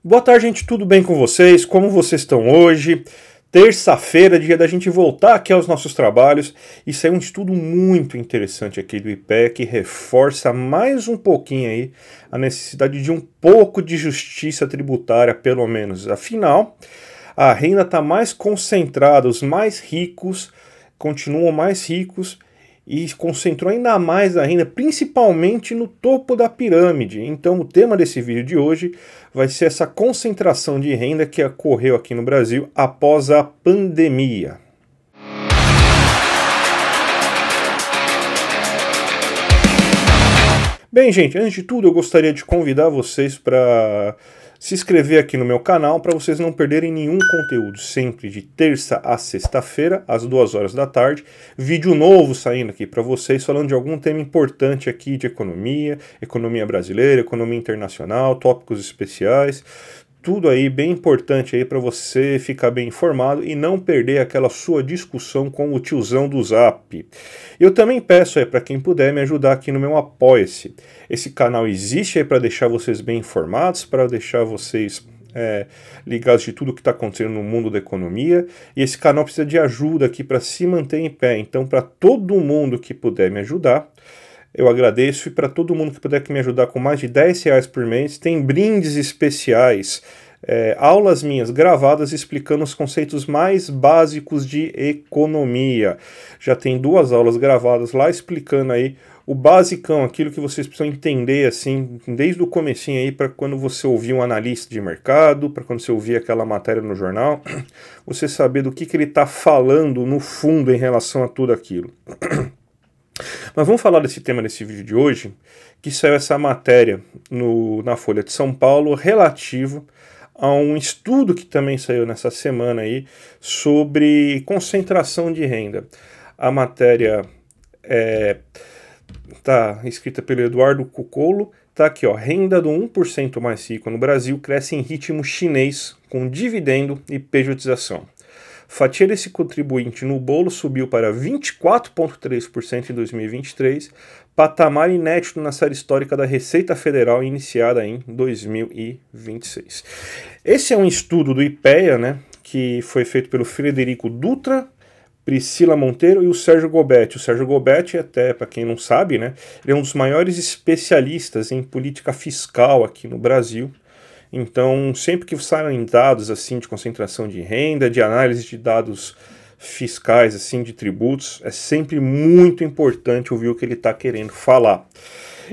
Boa tarde, gente, tudo bem com vocês? Como vocês estão hoje? Terça-feira, dia da gente voltar aqui aos nossos trabalhos. Isso é um estudo muito interessante aqui do IPEA que reforça mais um pouquinho aí a necessidade de um pouco de justiça tributária, pelo menos. Afinal, a renda está mais concentrada, os mais ricos continuam mais ricos e concentrou ainda mais a renda, principalmente no topo da pirâmide. Então o tema desse vídeo de hoje vai ser essa concentração de renda que ocorreu aqui no Brasil após a pandemia. Bem, gente, antes de tudo eu gostaria de convidar vocês para se inscrever aqui no meu canal para vocês não perderem nenhum conteúdo, sempre de terça a sexta-feira, às 2 horas da tarde, vídeo novo saindo aqui para vocês, falando de algum tema importante aqui de economia, economia brasileira, economia internacional, tópicos especiais, tudo aí bem importante aí para você ficar bem informado e não perder aquela sua discussão com o tiozão do Zap. Eu também peço aí para quem puder me ajudar aqui no meu Apoia-se. Esse canal existe aí para deixar vocês bem informados, para deixar vocês ligados de tudo que está acontecendo no mundo da economia, e esse canal precisa de ajuda aqui para se manter em pé. Então, para todo mundo que puder me ajudar, eu agradeço, e para todo mundo que puder me ajudar com mais de R$10 por mês, tem brindes especiais, aulas minhas gravadas explicando os conceitos mais básicos de economia. Já tem 2 aulas gravadas lá explicando aí o basicão, aquilo que vocês precisam entender assim, desde o comecinho aí, para quando você ouvir um analista de mercado, para quando você ouvir aquela matéria no jornal, você saber do que ele está falando no fundo em relação a tudo aquilo. Mas vamos falar desse tema nesse vídeo de hoje, que saiu essa matéria na Folha de São Paulo relativo a um estudo que também saiu nessa semana aí sobre concentração de renda. A matéria está escrita pelo Eduardo Cucolo, está aqui, ó, renda do 1% mais rico no Brasil cresce em ritmo chinês com dividendo e pejotização. Fatia desse contribuinte no bolo subiu para 24,3% em 2023, patamar inédito na série histórica da Receita Federal iniciada em 2026. Esse é um estudo do IPEA, né, que foi feito pelo Frederico Dutra, Priscila Monteiro e o Sérgio Gobetti. O Sérgio Gobetti, até para quem não sabe, né, ele é um dos maiores especialistas em política fiscal aqui no Brasil. Então, sempre que saem dados assim de concentração de renda, de análise de dados fiscais, assim, de tributos, é sempre muito importante ouvir o que ele está querendo falar.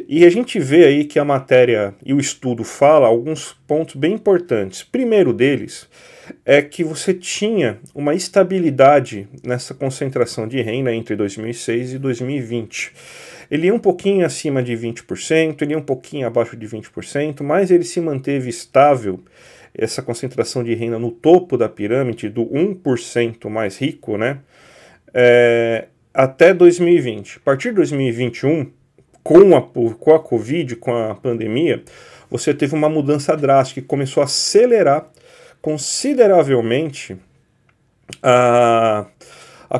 E a gente vê aí que a matéria e o estudo fala alguns pontos bem importantes. Primeiro deles é que você tinha uma estabilidade nessa concentração de renda entre 2006 e 2020. Ele ia um pouquinho acima de 20%, ele ia um pouquinho abaixo de 20%, mas ele se manteve estável, essa concentração de renda no topo da pirâmide, do 1% mais rico, né, até 2020. A partir de 2021, com a Covid, com a pandemia, você teve uma mudança drástica que começou a acelerar consideravelmente a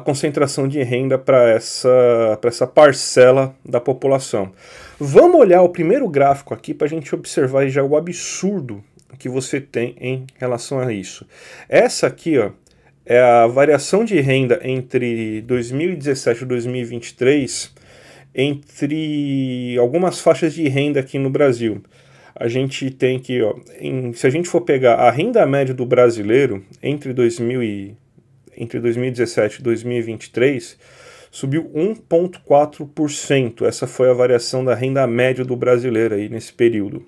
concentração de renda para essa parcela da população. Vamos olhar o primeiro gráfico aqui para a gente observar já o absurdo que você tem em relação a isso. Essa aqui, ó, é a variação de renda entre 2017 e 2023 entre algumas faixas de renda aqui no Brasil. A gente tem aqui, ó, se a gente for pegar a renda média do brasileiro entre 2017 e 2023, subiu 1,4%. Essa foi a variação da renda média do brasileiro aí nesse período.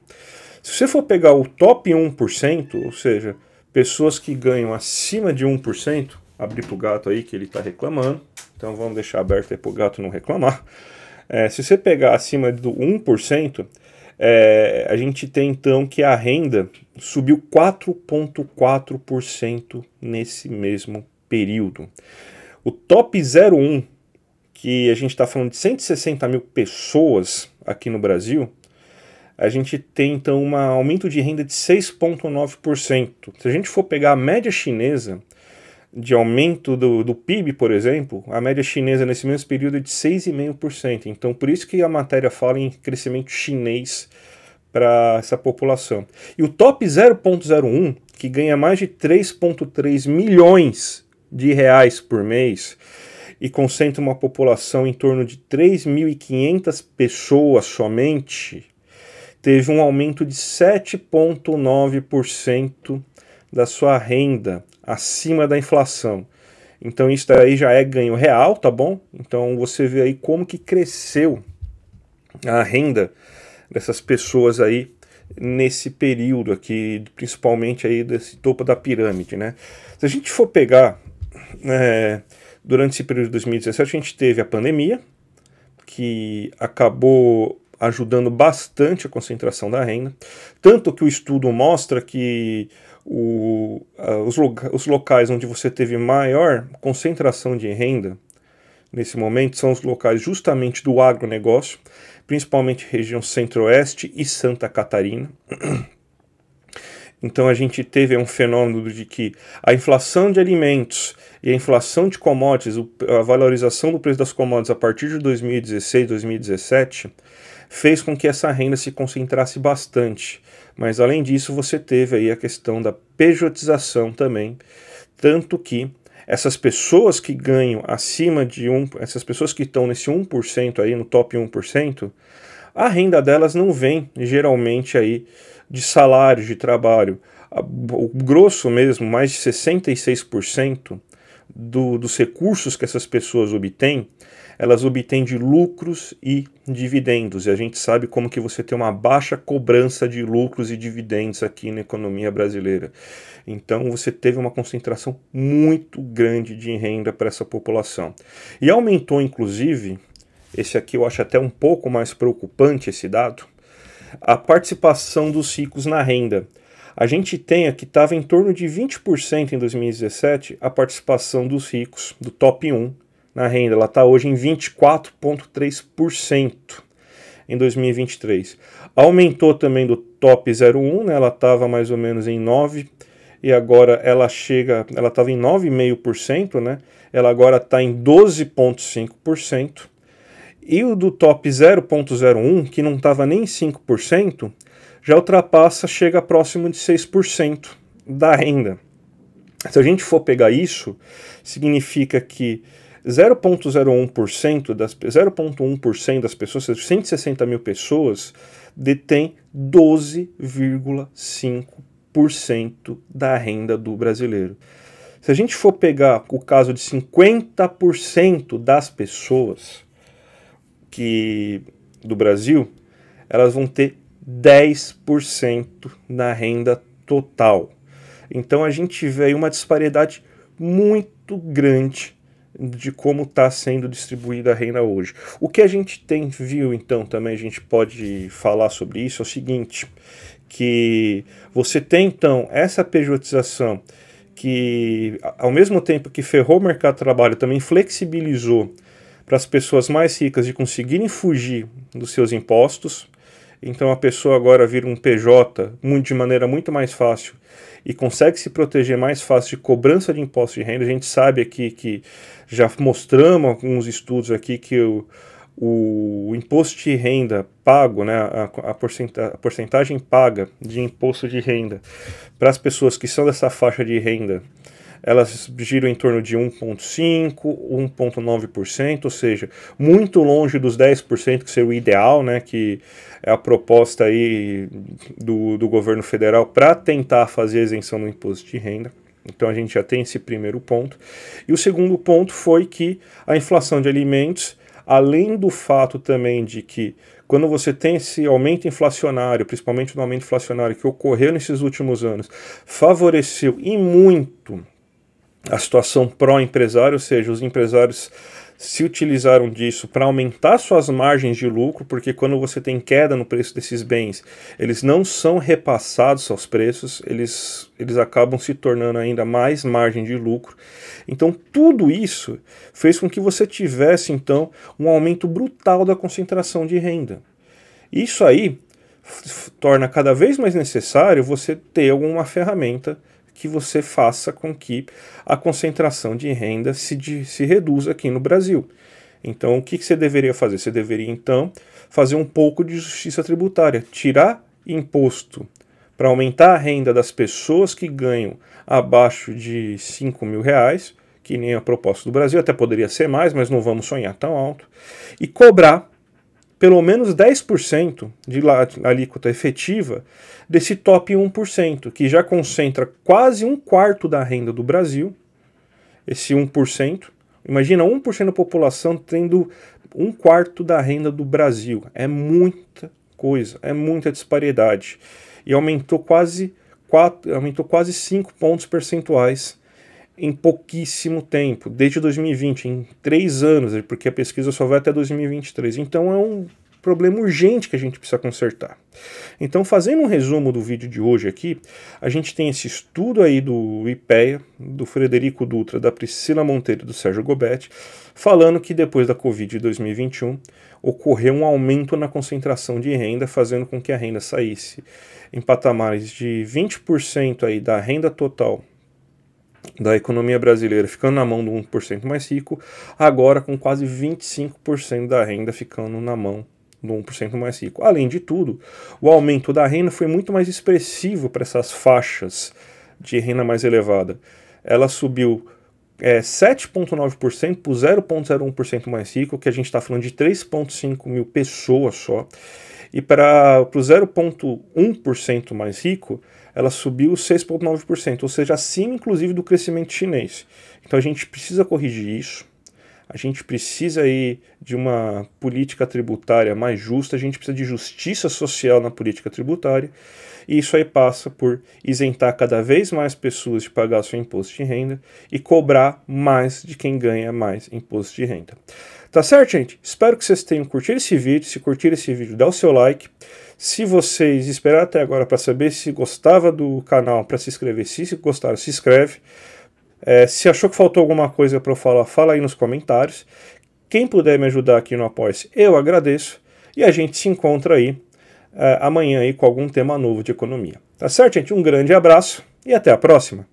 Se você for pegar o top 1%, ou seja, pessoas que ganham acima de 1%, abrir para o gato aí que ele está reclamando, então vamos deixar aberto aí para o gato não reclamar. Se você pegar acima do 1%, a gente tem então que a renda subiu 4,4% nesse mesmo período. O top 0,1, que a gente está falando de 160 mil pessoas aqui no Brasil, a gente tem então um aumento de renda de 6,9%. Se a gente for pegar a média chinesa de aumento do PIB, por exemplo, a média chinesa nesse mesmo período é de 6,5%. Então, por isso que a matéria fala em crescimento chinês para essa população. E o top 0,01, que ganha mais de 3,3 milhões de reais por mês e concentra uma população em torno de 3.500 pessoas somente, teve um aumento de 7,9% da sua renda acima da inflação. Então isso daí já é ganho real, tá bom? Então você vê aí como que cresceu a renda dessas pessoas aí nesse período aqui, principalmente aí desse topo da pirâmide, né? Se a gente for pegar, durante esse período de 2017, a gente teve a pandemia, que acabou ajudando bastante a concentração da renda, tanto que o estudo mostra que os locais onde você teve maior concentração de renda nesse momento são os locais justamente do agronegócio, principalmente região centro-oeste e Santa Catarina. Então a gente teve um fenômeno de que a inflação de alimentos e a inflação de commodities, a valorização do preço das commodities a partir de 2016, 2017, fez com que essa renda se concentrasse bastante. Mas além disso você teve aí a questão da pejotização também, tanto que essas pessoas que ganham acima de essas pessoas que estão nesse 1% aí, no top 1%, a renda delas não vem geralmente aí de salários de trabalho. O grosso mesmo, mais de 66% dos recursos que essas pessoas obtêm, elas obtêm de lucros e dividendos. E a gente sabe como que você tem uma baixa cobrança de lucros e dividendos aqui na economia brasileira. Então você teve uma concentração muito grande de renda para essa população. E aumentou, inclusive, esse aqui eu acho até um pouco mais preocupante esse dado, a participação dos ricos na renda. A gente tem aqui, estava em torno de 20% em 2017, a participação dos ricos, do top 1, na renda. Ela está hoje em 24,3% em 2023. Aumentou também do top 0,1, né? Ela estava mais ou menos em 9%, e agora ela estava em 9,5%, né? Ela agora está em 12,5%. E o do top 0,01, que não estava nem em 5%, já ultrapassa, chega próximo de 6% da renda. Se a gente for pegar isso, significa que 0,01% das pessoas, 160 mil pessoas, detém 12,5% da renda do brasileiro. Se a gente for pegar o caso de 50% das pessoas do Brasil, elas vão ter 10% na renda total. Então a gente vê aí uma disparidade muito grande de como está sendo distribuída a renda hoje. O que a gente viu então também, a gente pode falar sobre isso, é o seguinte, que você tem então essa pejotização que ao mesmo tempo que ferrou o mercado de trabalho, também flexibilizou para as pessoas mais ricas de conseguirem fugir dos seus impostos. Então a pessoa agora vira um PJ de maneira muito mais fácil e consegue se proteger mais fácil de cobrança de imposto de renda. A gente sabe aqui que já mostramos alguns estudos aqui que o imposto de renda pago, né, a porcentagem paga de imposto de renda para as pessoas que são dessa faixa de renda, elas giram em torno de 1,5%, 1,9%, ou seja, muito longe dos 10% que seria o ideal, né, que é a proposta aí do governo federal para tentar fazer a isenção do imposto de renda. Então a gente já tem esse primeiro ponto. E o segundo ponto foi que a inflação de alimentos, além do fato também de que quando você tem esse aumento inflacionário, principalmente no aumento inflacionário que ocorreu nesses últimos anos, favoreceu e muito a situação pró-empresário, ou seja, os empresários se utilizaram disso para aumentar suas margens de lucro, porque quando você tem queda no preço desses bens, eles não são repassados aos preços, eles acabam se tornando ainda mais margem de lucro. Então tudo isso fez com que você tivesse então um aumento brutal da concentração de renda. Isso aí torna cada vez mais necessário você ter alguma ferramenta que você faça com que a concentração de renda se reduza aqui no Brasil. Então, o que você deveria fazer? Você deveria, então, fazer um pouco de justiça tributária, tirar imposto para aumentar a renda das pessoas que ganham abaixo de 5 mil reais, que nem a proposta do Brasil, até poderia ser mais, mas não vamos sonhar tão alto, e cobrar pelo menos 10% de alíquota efetiva desse top 1%, que já concentra quase um quarto da renda do Brasil, esse 1%. Imagina 1% da população tendo um quarto da renda do Brasil. É muita coisa, é muita disparidade. E aumentou quase 5 pontos percentuais em pouquíssimo tempo, desde 2020, em 3 anos, porque a pesquisa só vai até 2023. Então é um problema urgente que a gente precisa consertar. Então, fazendo um resumo do vídeo de hoje aqui, a gente tem esse estudo aí do IPEA, do Frederico Dutra, da Priscila Monteiro e do Sérgio Gobetti, falando que depois da Covid de 2021 ocorreu um aumento na concentração de renda, fazendo com que a renda saísse em patamares de 20% aí da renda total da economia brasileira ficando na mão do 1% mais rico, agora com quase 25% da renda ficando na mão do 1% mais rico. Além de tudo, o aumento da renda foi muito mais expressivo para essas faixas de renda mais elevada. Ela subiu 7,9% para o 0,01% mais rico, que a gente está falando de 3,5 mil pessoas só. E para o 0,1% mais rico, ela subiu 6,9%, ou seja, acima inclusive do crescimento chinês. Então a gente precisa corrigir isso, a gente precisa aí de uma política tributária mais justa, a gente precisa de justiça social na política tributária, e isso aí passa por isentar cada vez mais pessoas de pagar seu imposto de renda e cobrar mais de quem ganha mais imposto de renda. Tá certo, gente? Espero que vocês tenham curtido esse vídeo. Se curtiram esse vídeo, dá o seu like. Se vocês esperaram até agora para saber se gostava do canal, para se inscrever, se gostaram, se inscreve. Se achou que faltou alguma coisa para eu falar, fala aí nos comentários. Quem puder me ajudar aqui no Apoia-se, eu agradeço. E a gente se encontra aí amanhã aí com algum tema novo de economia. Tá certo, gente? Um grande abraço e até a próxima.